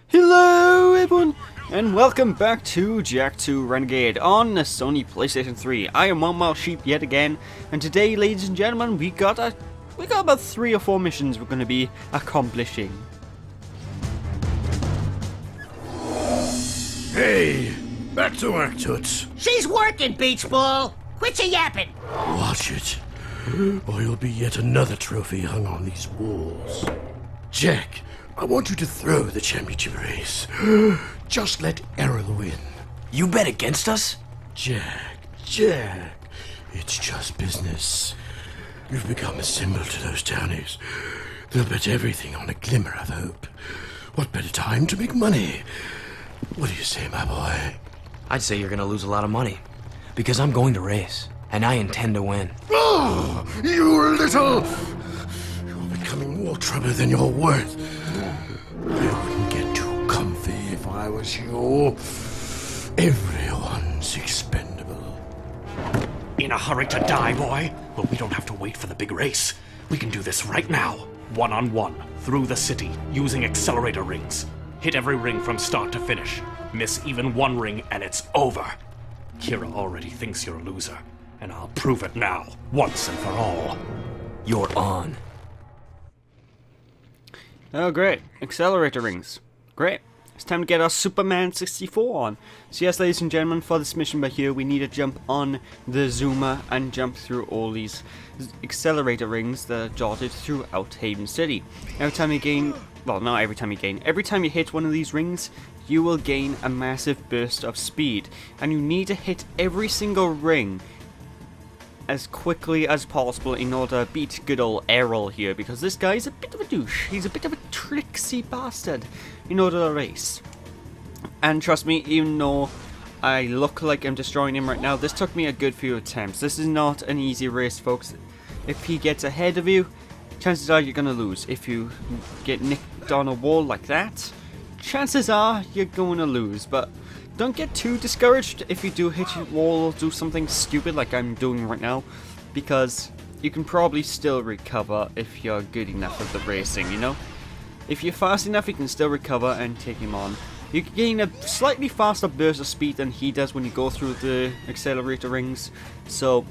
Hello everyone, and welcome back to Jak 2 Renegade on the Sony PlayStation 3. I am One Wild Sheep yet again, and today, ladies and gentlemen, we got about 3 or 4 missions we're going to be accomplishing. Hey, back to work, Toots. She's working, Beach Ball. Quit your yapping. Watch it, or you'll be yet another trophy hung on these walls. Jak, I want you to throw the championship race. Just let Errol win. You bet against us? Jak, it's just business. You've become a symbol to those townies. They'll bet everything on a glimmer of hope. What better time to make money? What do you say, my boy? I'd say you're gonna lose a lot of money. Because I'm going to race, and I intend to win. Oh, you little... You're becoming more trouble than you're worth. I wouldn't get too comfy if I was you. Everyone's expendable. In a hurry to die, boy? But we don't have to wait for the big race. We can do this right now. One-on-one, through the city, using accelerator rings. Hit every ring from start to finish. Miss even one ring and it's over. Kira already thinks you're a loser, and I'll prove it now, once and for all. You're on. Oh great, accelerator rings. Great, it's time to get our Superman 64 on. So yes, ladies and gentlemen, for this mission by here, we need to jump on the zoomer and jump through all these accelerator rings that are dotted throughout Haven City. Every time you gain, well, not every time you gain, every time you hit one of these rings, you will gain a massive burst of speed, and you need to hit every single ring as quickly as possible in order to beat good old Errol here, because this guy is a bit of a douche. He's a bit of a Trixie bastard in order to race. And trust me, even though I look like I'm destroying him right now, this took me a good few attempts. This is not an easy race, folks. If he gets ahead of you, chances are you're gonna lose. If you get nicked on a wall like that, chances are you're going to lose. But don't get too discouraged if you do hit your wall or do something stupid like I'm doing right now, because you can probably still recover if you're good enough at the racing, you know? If you're fast enough, you can still recover and take him on. You can gain a slightly faster burst of speed than he does when you go through the accelerator rings. So,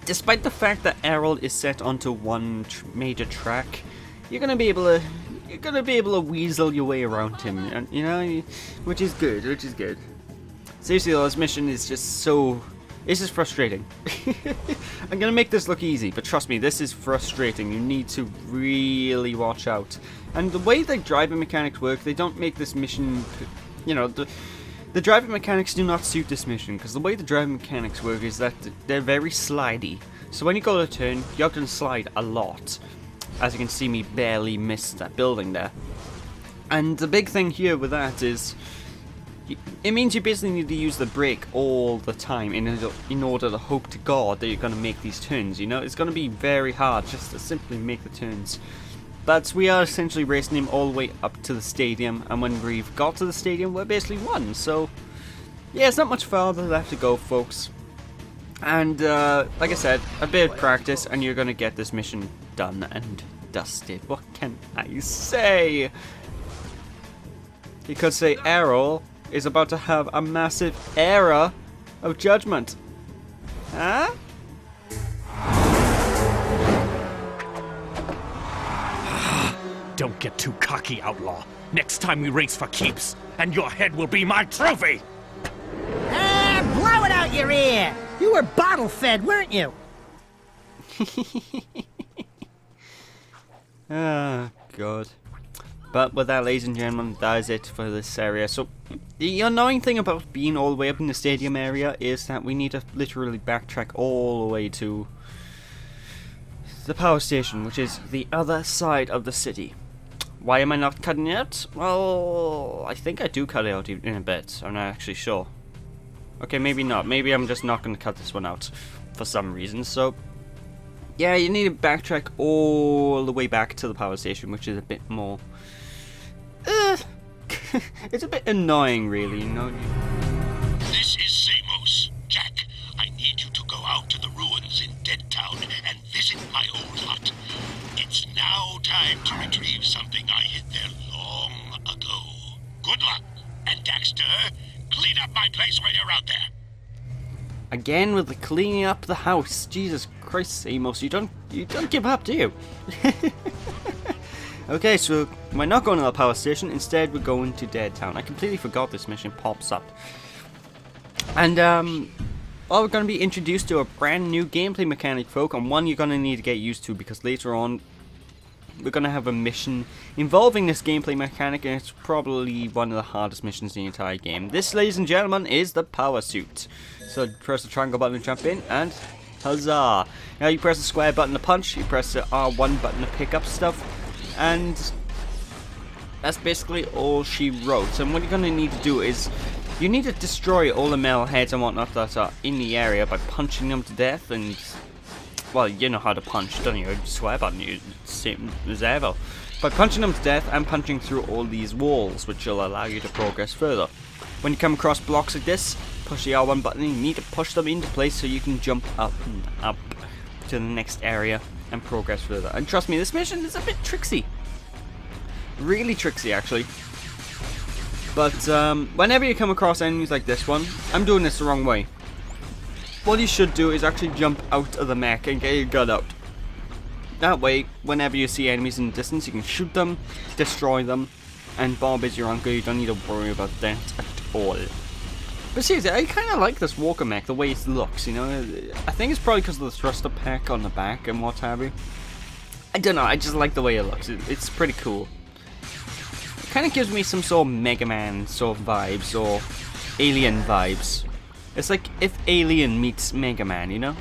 despite the fact that Errol is set onto one major track, you're gonna be able to weasel your way around him, and you know, which is good. Seriously though, this mission is just so, it's just frustrating. I'm gonna make this look easy, but trust me, this is frustrating. You need to really watch out. And the way the driving mechanics work, they don't make this mission, you know, the driving mechanics do not suit this mission, because the way the driving mechanics work is that they're very slidey. So when you go to turn, you're going to slide a lot. As you can see, me barely missed that building there. And the big thing here with that is, it means you basically need to use the brake all the time in order to hope to God that you're going to make these turns, you know? It's going to be very hard just to simply make the turns. But we are essentially racing him all the way up to the stadium, and when we've got to the stadium, we're basically won. So, yeah, it's not much farther left to go, folks. And, like I said, a bit of practice, and you're going to get this mission done and dusted. What can I say? You could say Errol is about to have a massive error of judgment. Huh? Don't get too cocky, outlaw. Next time we race for keeps, and your head will be my trophy! Blow it out your ear. You were bottle fed, weren't you? Ah, God. But with that, ladies and gentlemen, that is it for this area. So, the annoying thing about being all the way up in the stadium area is that we need to literally backtrack all the way to the power station, which is the other side of the city. Why am I not cutting it out? Well, I think I do cut it out in a bit. I'm not actually sure. Okay, maybe not. Maybe I'm just not going to cut this one out for some reason. So, yeah, you need to backtrack all the way back to the power station, which is a bit more... it's a bit annoying, really, you know? This is Samos. Jak, I need you to go out to the ruins in Dead Town and visit my old hut. It's now time to retrieve something I hid there long ago. up my place while you're out there. Again with the cleaning up the house. Jesus Christ, Amos, you don't give up, do you? Okay, so we're not going to the power station. Instead, we're going to Dead Town. I completely forgot this mission pops up. And well, we're going to be introduced to a brand new gameplay mechanic, folk, and one you're going to need to get used to because later on we're going to have a mission involving this gameplay mechanic, and it's probably one of the hardest missions in the entire game. This, ladies and gentlemen, is the power suit. So press the triangle button to jump in, and huzzah! Now you press the square button to punch, you press the R1 button to pick up stuff, and that's basically all she wrote. And what you're going to need to do is you need to destroy all the metal heads and whatnot that are in the area by punching them to death. And well, you know how to punch, don't you? Square button, you same as ever. By punching them to death and punching through all these walls, which will allow you to progress further. When you come across blocks like this, push the R1 button, and you need to push them into place so you can jump up and up to the next area and progress further. And trust me, this mission is a bit tricksy. Really tricksy, actually. But whenever you come across enemies like this one, I'm doing this the wrong way. What you should do is actually jump out of the mech and get your gun out. That way, whenever you see enemies in the distance, you can shoot them, destroy them, and Bob is your uncle. You don't need to worry about that at all. But seriously, I kind of like this walker mech, the way it looks, you know. I think it's probably because of the thruster pack on the back and what have you. I don't know, I just like the way it looks. It's pretty cool. It kind of gives me some sort of Mega Man sort of vibes, or Alien vibes. It's like if Alien meets Mega Man, you know?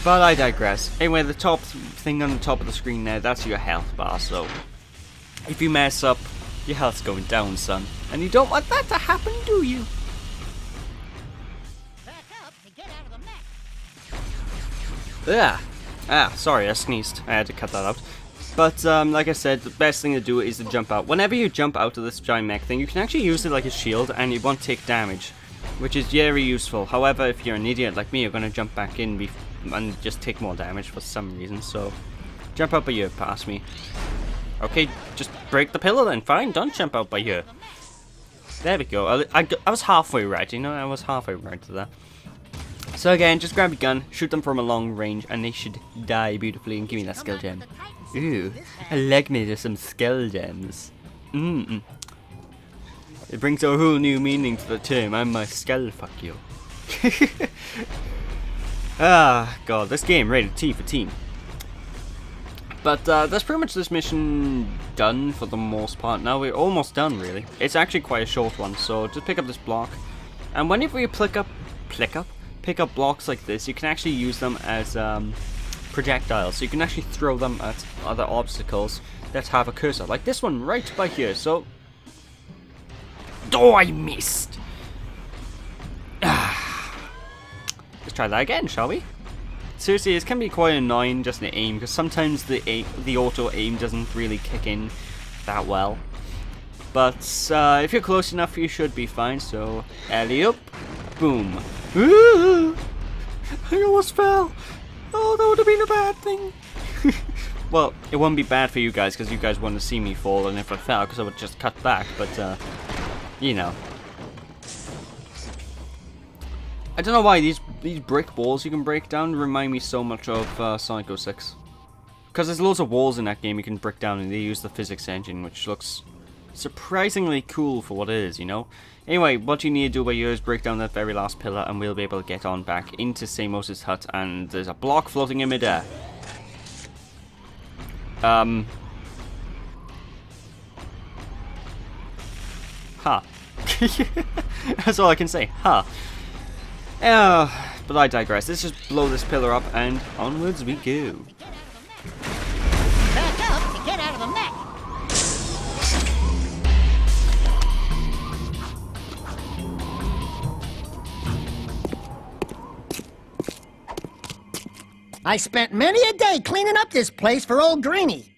But I digress. Anyway, the top thing on the top of the screen there, that's your health bar, so if you mess up, your health's going down, son. And you don't want that to happen, do you? Back up to get out of the mech. Sorry, I sneezed. I had to cut that out. But, like I said, the best thing to do is to jump out. Whenever you jump out of this giant mech thing, you can actually use it like a shield, and you won't take damage, which is very useful. However, if you're an idiot like me, you're going to jump back in and just take more damage for some reason, so jump out by here past me. Okay, just break the pillar then. Fine, don't jump out by here. There we go. I was halfway right, you know? I was halfway right to that. So again, just grab your gun, shoot them from a long range, and they should die beautifully. And give me that skill gem. Ooh, I like me to some skill gems. It brings a whole new meaning to the term. I might skull fuck you. Ah, God, this game rated T for team. But that's pretty much this mission done for the most part. Now we're almost done, really. It's actually quite a short one, so just pick up this block. And whenever you pick up blocks like this, you can actually use them as projectiles. So you can actually throw them at other obstacles that have a cursor, like this one right by here. So, oh, I missed. Let's try that again, shall we? Seriously, this can be quite annoying just the aim, because sometimes the auto aim doesn't really kick in that well. But if you're close enough, you should be fine. So, alley-oop, boom. Ooh, I almost fell. Oh, that would have been a bad thing. Well, it wouldn't be bad for you guys, because you guys want to see me fall, and if I fell, because I would just cut back. But you know. I don't know why these brick walls you can break down remind me so much of Sonic 06. Because there's loads of walls in that game you can break down, and they use the physics engine, which looks surprisingly cool for what it is, you know? Anyway, what you need to do by here is break down that very last pillar, and we'll be able to get on back into Samos's hut, and there's a block floating in midair. Huh. That's all I can say. Huh. But I digress. Let's just blow this pillar up and onwards we go. Back up to get out of the mech. I spent many a day cleaning up this place for old Greenie.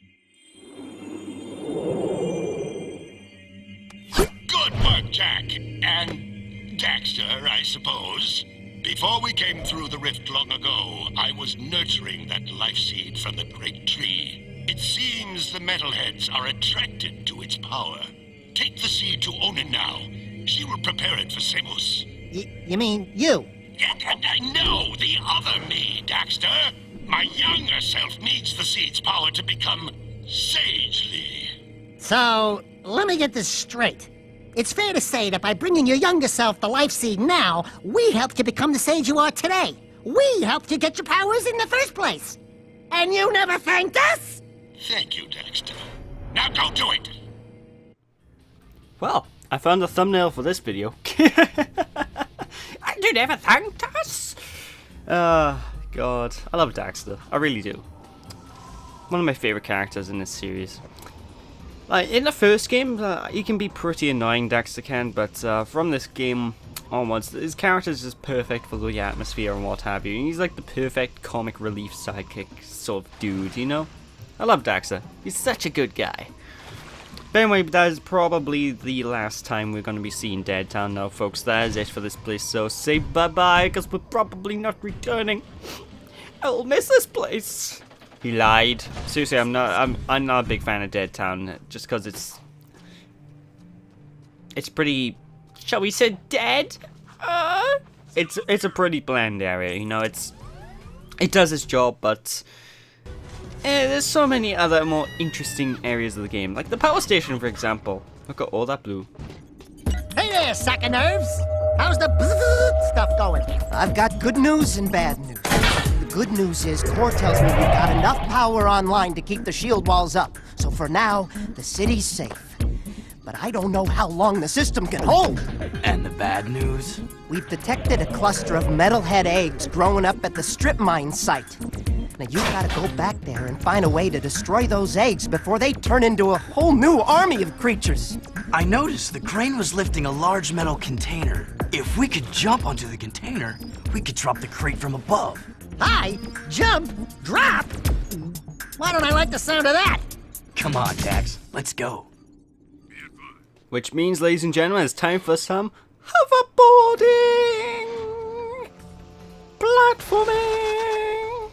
Good work, Jack. And Daxter, I suppose. Before we came through the rift long ago, I was nurturing that life seed from the great tree. It seems the metalheads are attracted to its power. Take the seed to Onin now, She will prepare it for Seamus. You mean you? No, the other me, Daxter. My younger self needs the seed's power to become sagely. So, let me get this straight. It's fair to say that by bringing your younger self the life seed now, we helped you become the sage you are today. We helped you get your powers in the first place. And you never thanked us? Thank you, Daxter. Now go do it! Well, I found the thumbnail for this video. And you never thanked us? God. I love Daxter. I really do. One of my favorite characters in this series. Like, in the first game, he can be pretty annoying, Daxter can, but from this game onwards, his character is just perfect for the atmosphere and what have you. He's like the perfect comic relief sidekick sort of dude, you know? I love Daxter. He's such a good guy. But anyway, that is probably the last time we're going to be seeing Dead Town now, folks. That is it for this place, so say bye-bye, because we're probably not returning. I'll miss this place. He lied. Seriously, I'm not a big fan of Dead Town, just because it's pretty, shall we say, dead? It's a pretty bland area, you know. It does its job, but there's so many other more interesting areas of the game, like the power station, for example. Look at all that blue. Hey there, sack of nerves. How's the bzzz stuff going? I've got good news and bad news. The good news is Core tells me we've got enough power online to keep the shield walls up. So for now, the city's safe. But I don't know how long the system can hold. And the bad news? We've detected a cluster of metalhead eggs growing up at the strip mine site. Now you gotta go back there and find a way to destroy those eggs before they turn into a whole new army of creatures. I noticed the crane was lifting a large metal container. If we could jump onto the container, we could drop the crate from above. Hi, jump, drop. Why don't I like the sound of that? Come on, Dax. Let's go. Which means, ladies and gentlemen, it's time for some hoverboarding! Platforming!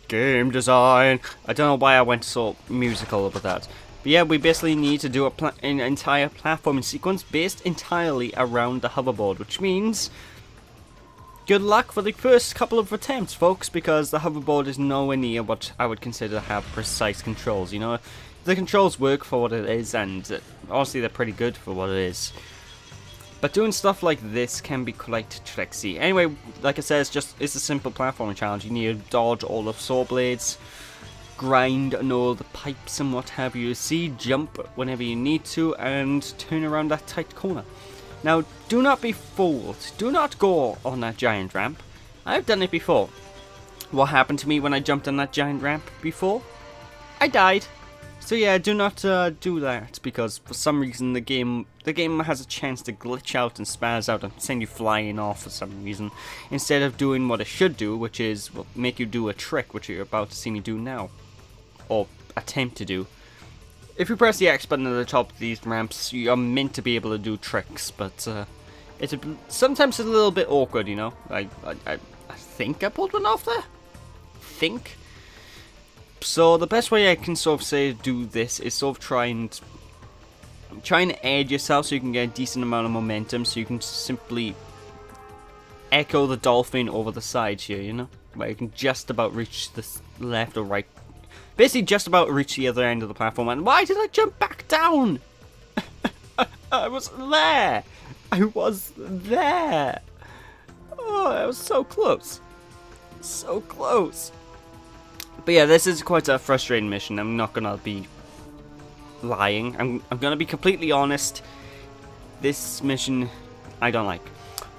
Game design! I don't know why I went so musical about that. But yeah, we basically need to do an entire platforming sequence based entirely around the hoverboard, which means good luck for the first couple of attempts, folks, because the hoverboard is nowhere near what I would consider to have precise controls, you know? The controls work for what it is, and honestly they're pretty good for what it is. But doing stuff like this can be quite tricksy. Anyway, like I said, it's a simple platforming challenge. You need to dodge all the saw blades, grind on all the pipes and what have you. See, jump whenever you need to, and turn around that tight corner. Now, do not be fooled. Do not go on that giant ramp. I've done it before. What happened to me when I jumped on that giant ramp before? I died. So yeah, do not do that, because for some reason the game has a chance to glitch out and spaz out and send you flying off for some reason, instead of doing what it should do, which is make you do a trick, which you're about to see me do now, or attempt to do. If you press the X button at the top of these ramps, you are meant to be able to do tricks, but sometimes it's a little bit awkward, you know. I think I pulled one off there. So the best way I can sort of say do this is sort of try and edge yourself so you can get a decent amount of momentum, so you can simply echo the dolphin over the sides here, you know, where you can just about reach the left or right, basically just about reach the other end of the platform. And why did I jump back down? I was there. Oh, I was so close. So close. But yeah, this is quite a frustrating mission. I'm not gonna be lying. I'm gonna be completely honest. This mission, I don't like.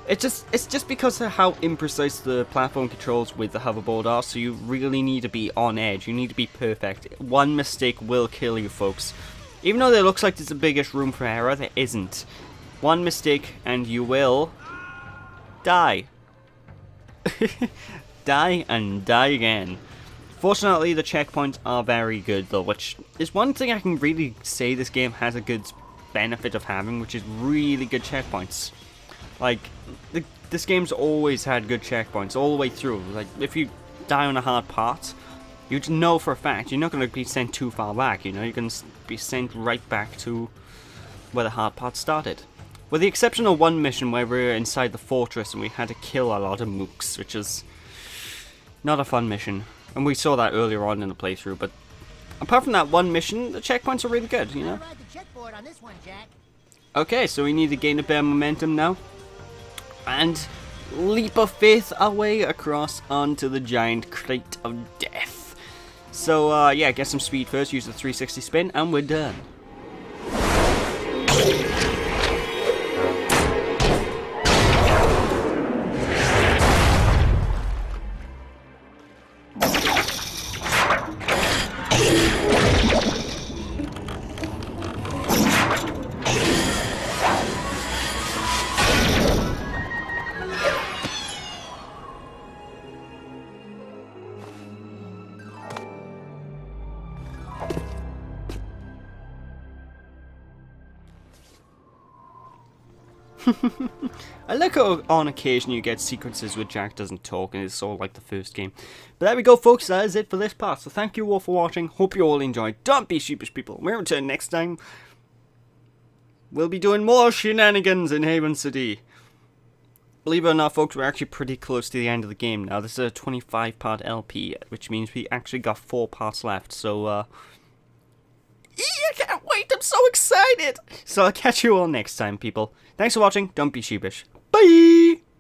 It's just because of how imprecise the platform controls with the hoverboard are. So you really need to be on edge. You need to be perfect. One mistake will kill you, folks. Even though it looks like there's the biggest room for error, there isn't. One mistake and you will die. Die and die again. Fortunately, the checkpoints are very good though, which is one thing I can really say this game has a good benefit of having, which is really good checkpoints. Like, this game's always had good checkpoints all the way through. Like, if you die on a hard part, you know for a fact you're not going to be sent too far back, you know, you're going to be sent right back to where the hard part started. With the exception of one mission where we were inside the fortress and we had to kill a lot of mooks, which is not a fun mission. And we saw that earlier on in the playthrough, but apart from that one mission, the checkpoints are really good, you know? Ride the checkboard on this one, Jack. Okay, so we need to gain a bit of momentum now. And leap of faith our way across onto the giant crate of death. So, yeah, get some speed first, use the 360 spin, and we're done. I like how on occasion you get sequences where Jack doesn't talk and it's sort of like the first game. But there we go, folks, that is it for this part. So thank you all for watching, hope you all enjoyed. Don't be sheepish, people. We'll return next time. We'll be doing more shenanigans in Haven City. Believe it or not, folks, we're actually pretty close to the end of the game now. This is a 25-part LP, which means we actually got 4 parts left. So, I can't wait, I'm so excited! So I'll catch you all next time, people. Thanks for watching, don't be sheepish. Bye!